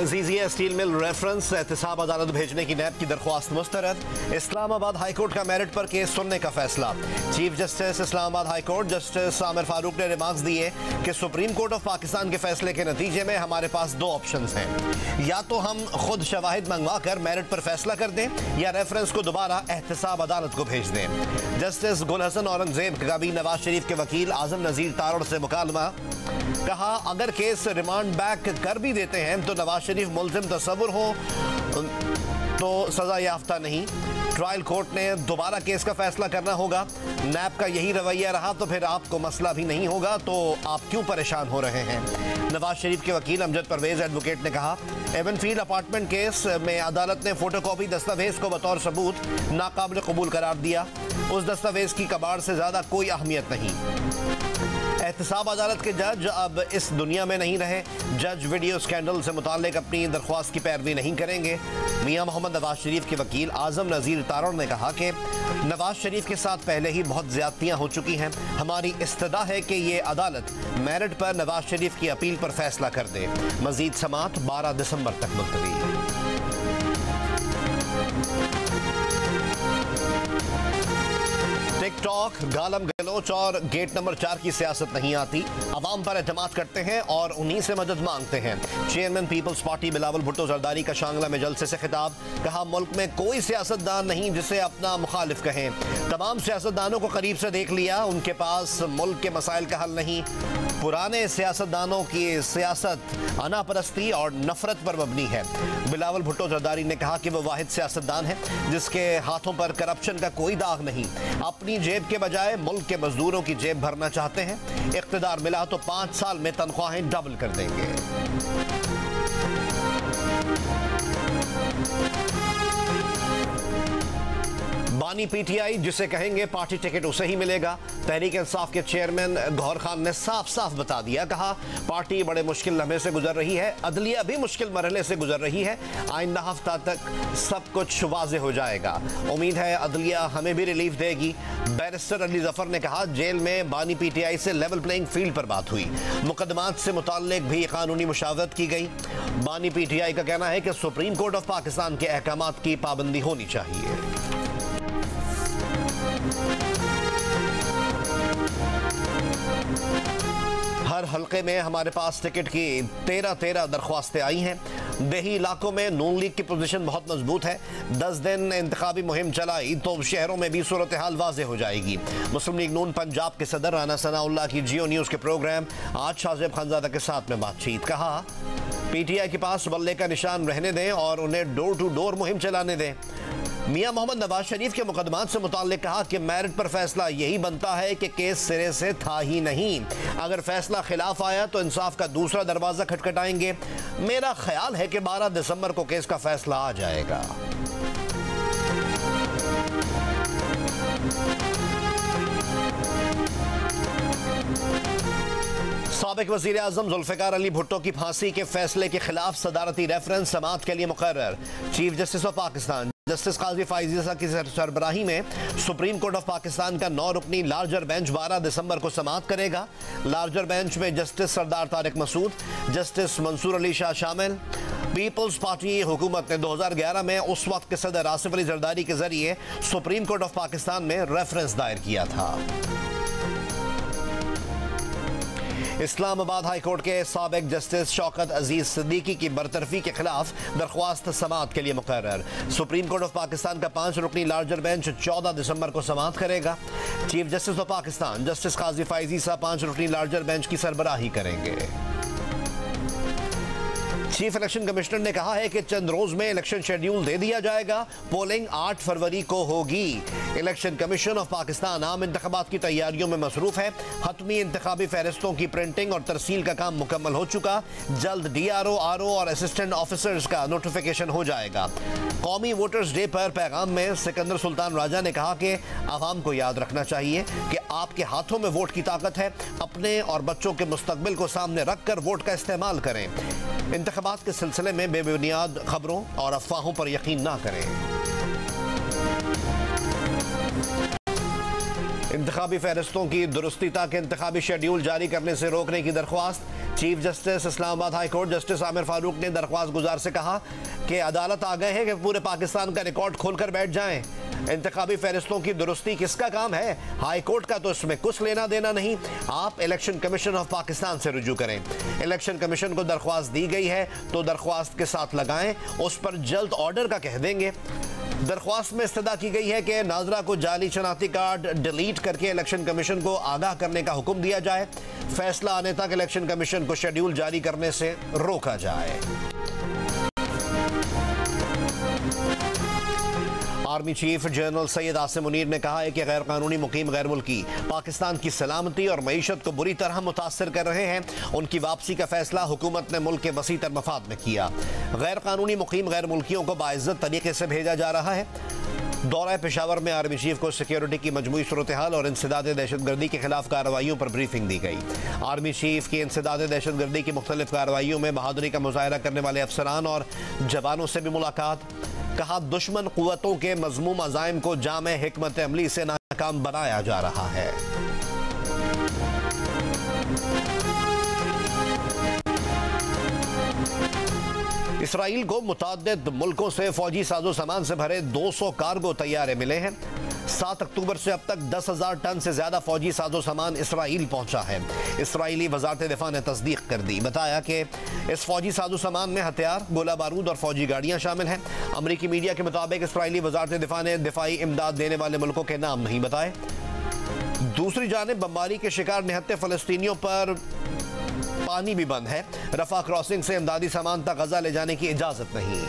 Azizia steel mill reference एहतसाब अदालत भेजने की नैब की दरख्वास्त मुस्तरद। इस्लामाबाद हाईकोर्ट का मेरिट पर केस सुनने का फैसला। Chief justice Islamabad high court justice Aamir Farooq ने रिमार्क्स दिए कि सुप्रीम कोर्ट ऑफ पाकिस्तान के फैसले के नतीजे में हमारे पास दो ऑप्शंस हैं, या तो हम खुद शवाहिद मंगवा कर मेरिट पर फैसला कर दें या रेफरेंस को दोबारा एहतसाब अदालत को भेज दें। जस्टिस गुल हसन औरंगजेब का भी नवाज शरीफ के वकील आजम नजीर तारड़ से मुकालमा। कहा अगर केस रिमांड बैक कर भी देते हैं तो नवाज शरीफ मुल्जिम तस्वुर हो तो सजा याफ्ता नहीं। ट्रायल कोर्ट ने दोबारा केस का फैसला करना होगा। नैब का यही रवैया रहा तो फिर आपको मसला भी नहीं होगा, तो आप क्यों परेशान हो रहे हैं। नवाज शरीफ के वकील अमजद परवेज एडवोकेट ने कहा एवनफील्ड अपार्टमेंट केस में अदालत ने फोटोकॉपी दस्तावेज को बतौर सबूत नाकाबिल कबूल करार दिया। उस दस्तावेज की कबाड़ से ज्यादा कोई अहमियत नहीं। एहतसाब अदालत के जज अब इस दुनिया में नहीं रहे। जज वीडियो स्कैंडल से मुताल्लिक अपनी दरख्वास्त की पैरवी नहीं करेंगे। मियां मोहम्मद नवाज शरीफ के वकील आजम नजीर तारड़ ने कहा कि नवाज शरीफ के साथ पहले ही बहुत ज्यादतियां हो चुकी हैं। हमारी इस्तदा है कि ये अदालत मेरिट पर नवाज शरीफ की अपील पर फैसला कर दे। मजीद समाअत 12 दिसंबर तक मुलतवी। टिकटॉक, गालम गलोच और गेट नंबर 4 की सियासत नहीं आती। अवाम पर एतमाद करते हैं और उन्हीं से मदद मांगते हैं। चेयरमैन पीपल्स पार्टी बिलावल भुट्टो जरदारी का शांगला में जलसे से खिताब। कहा मुल्क में कोई सियासतदान नहीं जिसे अपना मुखालिफ कहें। तमाम सियासतदानों को करीब से देख लिया, उनके पास मुल्क के मसाइल का हल नहीं। पुराने सियासतदानों की सियासत अनापरस्ती और नफरत पर मबनी है। बिलावल भुट्टो जरदारी ने कहा कि वो वाहिद सियासतदान है जिसके हाथों पर करप्शन का कोई दाग नहीं। अपनी जेब के बजाय मुल्क के मजदूरों की जेब भरना चाहते हैं। इख्तिदार मिला तो 5 साल में तनख्वाहें डबल कर देंगे। बानी पीटीआई जिसे कहेंगे पार्टी टिकट उसे ही मिलेगा। तहरीक इंसाफ के चेयरमैन गौहर खान ने साफ साफ बता दिया। कहा पार्टी बड़े मुश्किल लम्हे से गुजर रही है, अदलिया भी मुश्किल मरहले से गुजर रही है। आइंदा हफ्ता तक सब कुछ वाज़ेह हो जाएगा। उम्मीद है अदलिया हमें भी रिलीफ देगी। बैरिस्टर अली जफर ने कहा जेल में बानी पीटीआई से लेवल प्लेइंग फील्ड पर बात हुई। मुकदमात से मुताल्लिक भी कानूनी मुशावरत की गई। बानी पीटीआई का कहना है कि सुप्रीम कोर्ट ऑफ पाकिस्तान के अहकामात की पाबंदी होनी चाहिए। हर हल्के में हमारे पास टिकट की 13 दरख्वास्तें आई हैं। देही इलाकों में नून लीग की पोजीशन बहुत मजबूत है। 10 दिन इंतखाबी मुहिम चलाई तो शहरों में भी सूरत हाल वाज़ेह हो जाएगी। मुस्लिम लीग नून पंजाब के सदर राना सनाउल्लाह की जियो न्यूज़ के प्रोग्राम आज शाहजेब खानजादा के साथ में बातचीत। कहा पीटीआई के पास बल्ले का निशान रहने दें और उन्हें डोर टू डोर मुहिम चलाने दें। मियां मोहम्मद नवाज शरीफ के मुकदमात से मुताल्लिक कहा कि मेरिट पर फैसला यही बनता है कि केस सिरे से था ही नहीं। अगर फैसला खिलाफ आया तो इंसाफ का दूसरा दरवाजा खटखटाएंगे। मेरा ख्याल है कि 12 दिसंबर को केस का फैसला आ जाएगा। साबिक वज़ीर आज़म जुल्फ़िकार अली भुट्टो की फांसी के फैसले के खिलाफ सदारती रेफरेंस समाअत के लिए मुकर्रर। Chief justice of Pakistan justice Qazi Faez Isa की सरबराही में सुप्रीम कोर्ट ऑफ पाकिस्तान का 9 रुकनी लार्जर बेंच 12 दिसंबर को समाअत करेगा। लार्जर बेंच में जस्टिस सरदार तारिक मसूद, जस्टिस मंसूर अली शाह शामिल। पीपल्स पार्टी हुकूमत ने 2011 में उस वक्त के सदर आसिफ अली जरदारी के जरिए सुप्रीम कोर्ट ऑफ पाकिस्तान में रेफरेंस दायर किया था। इस्लामाबाद हाईकोर्ट के साबिक जस्टिस शौकत अजीज सिद्दीकी की बरतरफी के खिलाफ दरख्वास्त समाअत के लिए मुकर्रर। सुप्रीम कोर्ट ऑफ पाकिस्तान का 5 रुकनी लार्जर बेंच 14 दिसंबर को समाअत करेगा। Chief justice of Pakistan justice Qazi Faez Isa 5 रुकनी लार्जर बेंच की सरबराही करेंगे। चीफ इलेक्शन कमिश्नर ने कहा है कि चंद रोज में इलेक्शन शेड्यूल दे दिया जाएगा। पोलिंग 8 फरवरी को होगी। इलेक्शन कमीशन ऑफ पाकिस्तान आम इंतखाबात की तैयारियों में मसरूफ है। हतमी इंतखाबी फहरिस्तों की प्रिंटिंग और तरसील का काम मुकम्मल हो चुका। जल्द DRO, RO और असिस्टेंट ऑफिसर्स का नोटिफिकेशन हो जाएगा। कौमी वोटर्स डे पर पैगाम में सिकंदर सुल्तान राजा ने कहा कि आवाम को याद रखना चाहिए कि आपके हाथों में वोट की ताकत है। अपने और बच्चों के मुस्तकबिल को सामने रखकर वोट का इस्तेमाल करें। इंतखाबात के सिलसिले में बेबुनियाद खबरों और अफवाहों पर यकीन ना करें। इंतखाबी फहरिस्तों की दुरुस्ती तक इंतखाबी शेड्यूल जारी करने से रोकने की दरख्वास्त। Chief justice Islamabad high court justice Aamir Farooq ने दरख्वास्त गुजार से कहा कि अदालत आ गए हैं कि पूरे पाकिस्तान का रिकॉर्ड खोलकर बैठ जाएं। इंतखाबी फहरिस्तों की दुरुस्ती किसका काम है? हाई कोर्ट का तो इसमें कुछ लेना देना नहीं। आप इलेक्शन कमीशन ऑफ पाकिस्तान से रुजू करें। इलेक्शन कमीशन को दरख्वास्त दी गई है तो दरख्वास्त के साथ लगाएं, उस पर जल्द ऑर्डर का कह देंगे। दरख्वास्त में इस्तदा की गई है कि नाजरा को जाली शनाख्ती कार्ड डिलीट करके इलेक्शन कमीशन को आगाह करने का हुक्म दिया जाए। फैसला आने तक इलेक्शन कमीशन को शेड्यूल जारी करने से रोका जाए। Army chief general Syed Asim Munir ने कहा है कि गैर कानूनी मुकीम गैर मुल्की पाकिस्तान की सलामती और मईशत को बुरी तरह मुतासर कर रहे हैं। उनकी वापसी का फैसला हुकूमत ने मुल्क के वसीतर मफाद में किया। गैर कानूनी मुकीम गैर मुल्कियों को बाइज्जत तरीके से भेजा जा रहा है। दौरा पेशावर में आर्मी चीफ को सिक्योरिटी की मजमूई सूरत हाल और इंसदाद दहशतगर्दी के खिलाफ कार्रवाइयों पर ब्रीफिंग दी गई। आर्मी चीफ की इंसदाद दहशतगर्दी की मुख्तलिफ कार्रवाइयों में बहादुरी का मुजाहरा करने वाले अफसरान और जवानों से भी मुलाकात। कहा दुश्मन कुव्वतों के मज़मूम अज़ाइम को जामे हिकमत अमली से नाकाम बनाया जा रहा है। इसराइल को मुताद्दिद मुल्कों से फौजी साजो सामान से भरे 200 कार्गो तैयारे मिले हैं। 7 अक्टूबर से अब तक 10,000 टन से ज्यादा फौजी साजो सामान इसराइल पहुंचा है। इसराइली वजारत दिफा ने तस्दीक कर दी। बताया कि इस फौजी साजो सामान में हथियार, गोला बारूद और फौजी गाड़ियां शामिल हैं। अमरीकी मीडिया के मुताबिक इसराइली वजारत दिफा ने दिफाई इमदाद देने वाले मुल्कों के नाम नहीं बताए। दूसरी जानिब बमबारी के शिकार निहत्ते फलस्तीनियों पर पानी भी बंद है। रफा क्रॉसिंग से इमदादी सामान तक गजा ले जाने की इजाजत नहीं।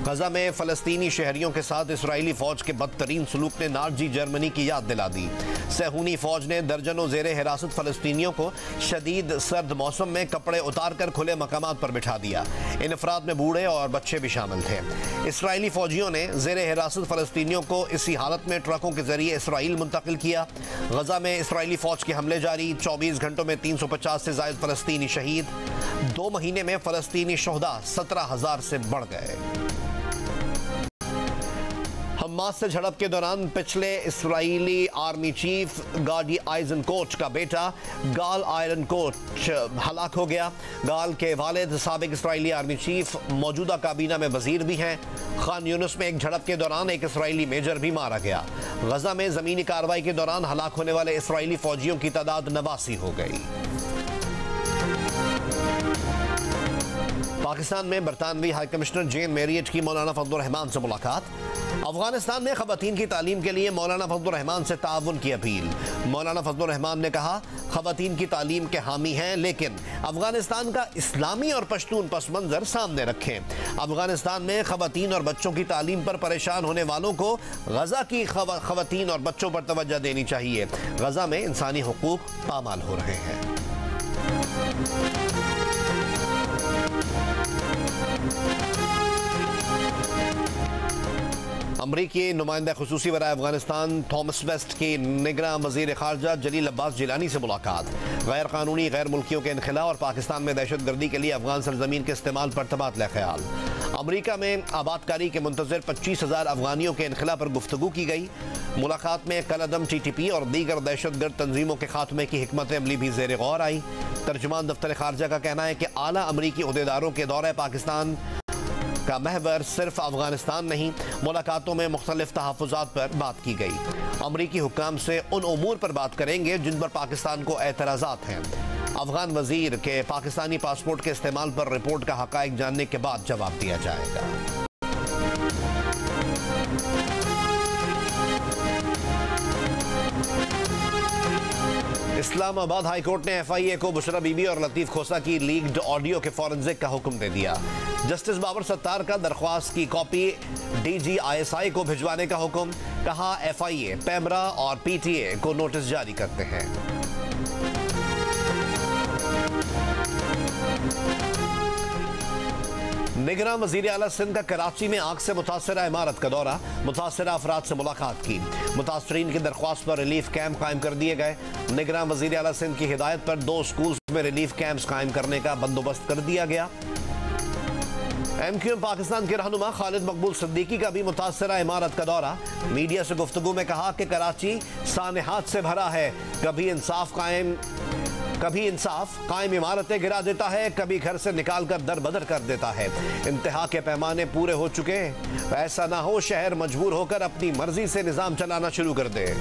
गजा में फलस्तीनी शहरियों के साथ इसराइली फौज के बदतरीन सलूक ने नाज़ी जर्मनी की याद दिला दी। सहूनी फौज ने दर्जनों जेरे हिरासत फलस्तीनियों को शदीद सर्द मौसम में कपड़े उतार कर खुले मकामात पर बिठा दिया। इन अफराद में बूढ़े और बच्चे भी शामिल थे। इसराइली फौजियों ने जेरे हिरासत फलस्तीनियों को इसी हालत में ट्रकों के जरिए इसराइल मुंतकिल किया। गजा में इसराइली फौज के हमले जारी। 24 घंटों में 350 से ज्यादा फलस्तीनी शहीद। 2 महीने में फलस्तीनी शोहदा 17,000 से बढ़ गए। हमास से झड़प के दौरान पिछले इसराइली आर्मी चीफ गाडी आइजनकोट का बेटा गाल आयरनकोट हलाक हो गया। गाल के वालिद साबिक इसराइली आर्मी चीफ मौजूदा काबीना में वजीर भी हैं। खान यूनुस में एक झड़प के दौरान एक इसराइली मेजर भी मारा गया। गजा में जमीनी कार्रवाई के दौरान हलाक होने वाले इसराइली फौजियों की तादाद 89 हो गई। पाकिस्तान में बरतानवी हाई कमिश्नर जेन मैरियट की मौलाना फजलुर रहमान से मुलाकात। अफगानिस्तान में खवातीन की तालीम के लिए मौलाना फजलुर रहमान से ताउन की अपील। मौलाना फजलुर रहमान ने कहा खवातीन की तालीम के हामी हैं, लेकिन अफगानिस्तान का इस्लामी और पश्तून पस मंजर सामने रखें। अफगानिस्तान में खवातीन और बच्चों की तालीम पर परेशान होने वालों को गजा की खवातीन और बच्चों पर तवज्जो देनी चाहिए। गजा में इंसानी हुकूक पामाल हो रहे हैं। अमरीकी नुमाइंदा खुसूसी बराए अफगानिस्तान थॉमस वेस्ट की निगरां वज़ीर ख़ारजा जलील अब्बास जिलानी से मुलाकात। गैर कानूनी गैर मुल्कियों के इनखला और पाकिस्तान में दहशत गर्दी के लिए अफगान सरजमीन के इस्तेमाल पर तबादला ख्याल। अमरीका में आबादकारी के मुंतज़िर 25,000 अफगानियों के इनखला पर गुफ्तगू की गई। मुलाकात में कलअदम TTP और दीगर दहशतगर्द तंजीमों के खात्मे की हिकमत अमली भी ज़ेर गौर आई। तर्जुमान दफ्तर ख़ारजा का कहना है कि आला अमरीकी ओहदेदारों के दौरे पाकिस्तान का महवर सिर्फ अफगानिस्तान नहीं, मुलाकातों में मुख्तलिफ तहफ़्फ़ुज़ात पर बात की गई। अमरीकी हुक्काम से उन उमूर पर बात करेंगे जिन पर पाकिस्तान को एतराज़ात हैं। अफगान वज़ीर के पाकिस्तानी पासपोर्ट के इस्तेमाल पर रिपोर्ट का हक़ाइक़ जानने के बाद जवाब दिया जाएगा। इस्लामाबाद हाई कोर्ट ने FIA को बुशरा बीबी और लतीफ़ खोसा की लीक्ड ऑडियो के फॉरेंसिक का हुक्म दे दिया। जस्टिस बाबर सत्तार का दरख्वास्त की कॉपी DG ISI को भिजवाने का हुक्म। कहा FIA, पैमरा और PTA को नोटिस जारी करते हैं। निगरान वज़ीर आला सिंध का कराची में आग से मुतासरा इमारत का दौरा। मुतासरा अफराद से मुलाकात की। मुतासरीन की दरख्वास्त पर रिलीफ कैंप कायम कर दिए गए। निगरान वज़ीर आला सिंध की हिदायत पर 2 स्कूल्स में रिलीफ कैंप्स कायम करने का बंदोबस्त कर दिया गया। MQM पाकिस्तान के रहनुमा खालिद मकबूल सिद्दीकी का भी मुतासरा इमारत का दौरा। मीडिया से गुफ्तगू में कहा कि कराची सानेहात से भरा है, कभी इंसाफ कायम इमारतें गिरा देता है, कभी घर से निकालकर दर बदर कर देता है। इंतहा के पैमाने पूरे हो चुके हैं। ऐसा ना हो शहर मजबूर होकर अपनी मर्जी से निजाम चलाना शुरू कर दे।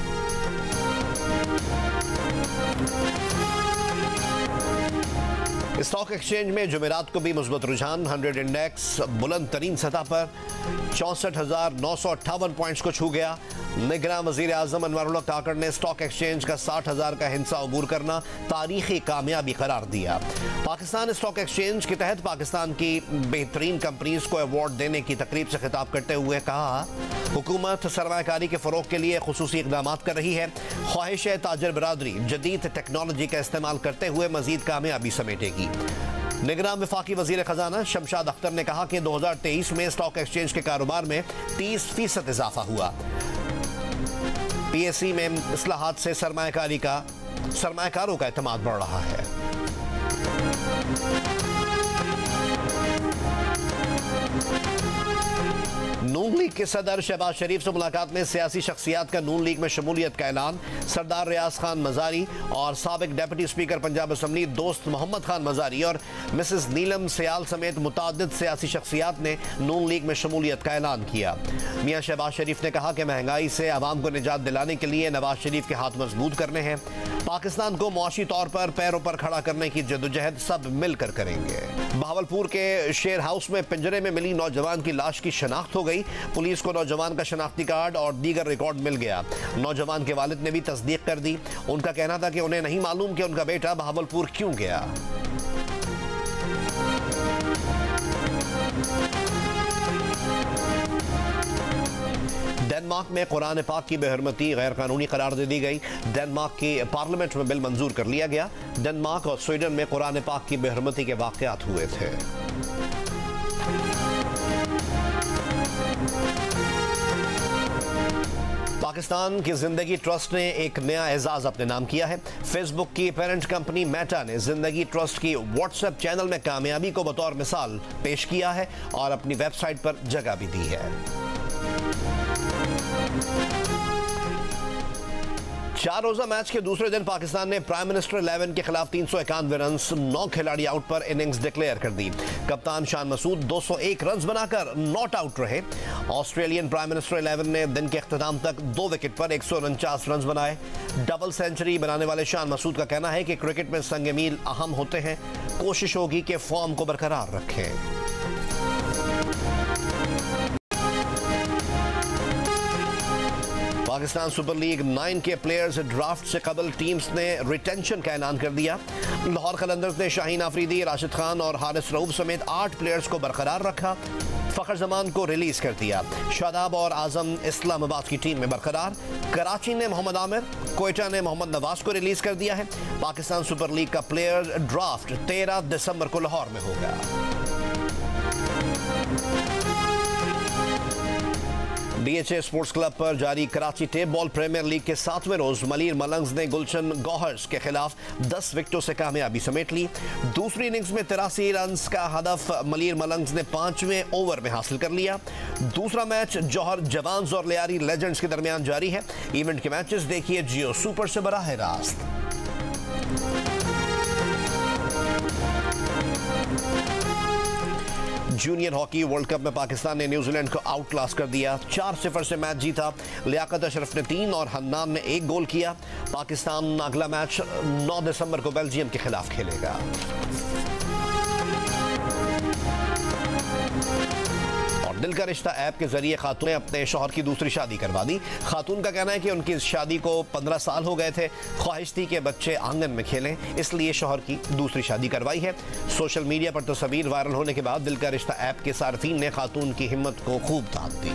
स्टॉक एक्सचेंज में जुमेरात को भी मुस्बत रुझान। 100 इंडेक्स बुलंद तरीन सतह पर 64,958 पॉइंट्स को छू गया। निगरान वजीर आजम अनवरुल्लाह काकड़ ने स्टॉक एक्सचेंज का 60,000 का हिस्सा अबूर करना तारीखी कामयाबी करार दिया। पाकिस्तान स्टॉक एक्सचेंज के तहत पाकिस्तान की बेहतरीन कंपनीज को अवार्ड देने की तकरीब से खिताब करते हुए कहा, हुकूमत सरमायाकारी के फरोग के लिए खुसूसी इक़दाम कर रही है। ख्वाहिश है ताजर बरादरी जदीद टेक्नोलॉजी का इस्तेमाल करते हुए मजीद कामयाबी समेटेगी। निगरान वफाकी वजीर खजाना शमशाद अख्तर ने कहा कि 2023 में स्टॉक एक्सचेंज के कारोबार में 30% इजाफा हुआ। PSE में इस्लाहात से सरमायाकारों का एतमाद बढ़ रहा है। नून लीग के सदर शहबाज शरीफ से मुलाकात में सियासी शख्सियात का नून लीग में शमूलियत का ऐलान। सरदार रियाज खान मजारी और साबिक डिप्टी स्पीकर पंजाब असम्बली दोस्त मोहम्मद खान मजारी और मिसेस नीलम सियाल समेत मुतादिद सियासी शख्सियात ने नून लीग में शमूलियत का ऐलान किया। मियां शहबाज शरीफ ने कहा कि महंगाई से आवाम को निजात दिलाने के लिए नवाज शरीफ के हाथ मजबूत करने हैं। पाकिस्तान को मुआशी तौर पर पैरों पर खड़ा करने की जद्दोजहद सब मिलकर करेंगे। बहावलपुर के शेर हाउस में पिंजरे में मिली नौजवान की लाश की शनाख्त हो गई। पुलिस को नौजवान का शनाख्ती कार्ड और दीगर रिकॉर्ड मिल गया। नौजवान के वालिद ने भी तस्दीक कर दी। उनका कहना था कि उन्हें नहीं मालूम कि उनका बेटा बहावलपुर क्यों गया। डेनमार्क में कुरान पाक की बेहरमती गैर कानूनी करार दे दी गई। डेनमार्क की पार्लियामेंट में बिल मंजूर कर लिया गया। डेनमार्क और स्वीडन में कुरान पाक की बेहरमती के वाकयात हुए थे। पाकिस्तान की जिंदगी ट्रस्ट ने एक नया एजाज अपने नाम किया है। फेसबुक की पेरेंट कंपनी मेटा ने जिंदगी ट्रस्ट की व्हाट्सएप चैनल में कामयाबी को बतौर मिसाल पेश किया है और अपनी वेबसाइट पर जगह भी दी है। 4 रोजा मैच के दूसरे दिन पाकिस्तान ने प्राइम मिनिस्टर 11 के खिलाफ 391 रन 9 खिलाड़ी आउट पर इनिंग्स डिक्लेयर कर दी। कप्तान शान मसूद 201 रन बनाकर नॉट आउट रहे। ऑस्ट्रेलियन प्राइम मिनिस्टर 11 ने दिन के इख्तिताम तक 2 विकेट पर 149 रन बनाए। डबल सेंचुरी बनाने वाले शान मसूद का कहना है कि क्रिकेट में संग मील अहम होते हैं, कोशिश होगी कि फॉर्म को बरकरार रखें। पाकिस्तान सुपर लीग 9 के प्लेयर्स ड्राफ्ट से कबल टीम्स ने रिटेंशन का ऐलान कर दिया। लाहौर कलंदर्स ने शाहीन आफरीदी, राशिद खान और हारिस रऊफ समेत 8 प्लेयर्स को बरकरार रखा। फखर जमान को रिलीज कर दिया। शादाब और आजम इस्लामाबाद की टीम में बरकरार। कराची ने मोहम्मद आमिर, कोयटा ने मोहम्मद नवाज को रिलीज कर दिया है। पाकिस्तान सुपर लीग का प्लेयर ड्राफ्ट 13 दिसंबर को लाहौर में होगा। DHA स्पोर्ट्स क्लब पर जारी Karachi tape ball premier league के 7वें रोज मलीर मलंग्स ने गुलशन गौहर्स के खिलाफ 10 विकेटों से कामयाबी समेट ली। दूसरी इनिंग्स में 83 रन का हदफ मलीर मलंग्स ने 5वें ओवर में हासिल कर लिया। दूसरा मैच जौहर जवान्स और लियारी लेजेंड्स के दरमियान जारी है। इवेंट के मैचेस देखिए जियो सुपर से बराह रास्त। जूनियर हॉकी वर्ल्ड कप में पाकिस्तान ने न्यूजीलैंड को आउट क्लास कर दिया। 4-0 से मैच जीता। लियाकत अशरफ ने 3 और हन्नान ने 1 गोल किया। पाकिस्तान अगला मैच 9 दिसंबर को बेल्जियम के खिलाफ खेलेगा। दिल का रिश्ता ऐप के जरिए खातून ने अपने शौहर की दूसरी शादी करवा दी। खातून का कहना है कि उनकी इस शादी को 15 साल हो गए थे। ख्वाहिश थी कि बच्चे आंगन में खेलें, इसलिए शौहर की दूसरी शादी करवाई है। सोशल मीडिया पर तस्वीर वायरल होने के बाद दिल का रिश्ता ऐप के सार्फिन ने खातून की हिम्मत को खूब दाद दी।